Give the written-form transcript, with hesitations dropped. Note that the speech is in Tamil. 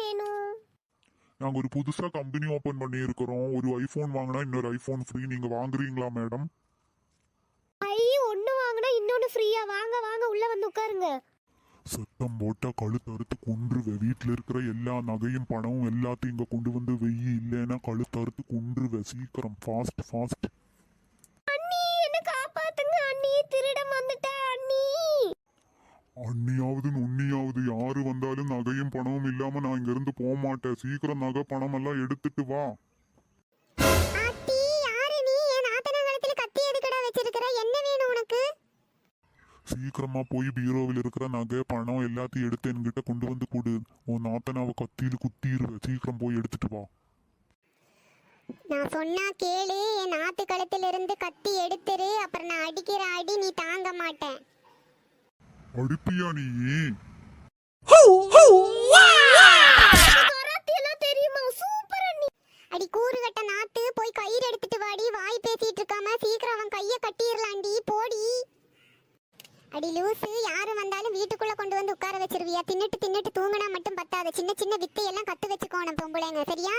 வேணும்? நாங்க ஒரு புதுசா கம்பெனி ஓபன் பண்ணி இருக்கிறோம். ஒரு ஐபோன் வாங்கினா இன்னொரு ஐபோன் ஃப்ரீ. நீங்க வாங்குறீங்களா மேடம்? ஐயோ, ஒன்னு வாங்கினா இன்னொன்னு ஃப்ரீயா? வாங்க வாங்க, உள்ள வந்து உட்காருங்க. சத்தம் போட்டா கழுத்து அறுத்து கொன்றுவேன். வீட்டுல இருக்கிற எல்லா நகையும் பணமும் எல்லாத்தையும் இங்க கொண்டு வந்து வெயி, இல்லைன்னா கழுத்து அறுத்து கொன்றுவேன். சீக்கிரம், ஃபாஸ்ட் ஃபாஸ்ட். அண்ணி, என்ன காப்பாத்துங்க அண்ணி, திருடன் வந்துட்டா அண்ணி. அண்ணியாவது நுண்ணியாவது யாரு வந்தாலும் நகையும் பணமும் இல்லாம நான் இங்க இருந்து போக மாட்டேன். சீக்கிரம் நகை பணம் எல்லாம் எடுத்துட்டு வா. ஆத்தி, யாரு நீ? என் ஆத்தனங்களத்துல கத்தி எதுக்கடா வச்சிருக்கிற? என்ன வேணும் உனக்கு? சீக்கிரமா போய் பீரோவில் இருக்கிற நகை பணம் எல்லாத்தையும் எடுத்து என்கிட்ட கொண்டு வந்து கொடு. உன் நாத்தனாவை கத்தியில குத்திடுவேன். சீக்கிரம் போய் எடுத்துட்டு வா. நான் சொன்னா கேளு. என் ஆத்து கழுத்துல இருந்து கத்தி எடுத்துரு. அப்புறம் நான் அடிக்கிற அடி நீ தாங்க மாட்டேன். அடிப்பியா நீ? அடி கூறுகட்ட நாத்து, போய் கயிறு எடுத்துட்டு வாடி. வாய் பேசிட்டு இருக்காம சீக்கிரம் அவன் கைய கட்டிரலாண்டி, போடி. அடி லூசு, யாரு வந்தாலும் வீட்டுக்குள்ள கொண்டு வந்து உட்கார வச்சிருவியா? தின்னுட்டு தின்னுட்டு தூங்கினா மட்டும் பத்தாது. சின்ன சின்ன வித்தையெல்லாம் கத்து வச்சுக்கோணும் பொம்பளைங்க, சரியா?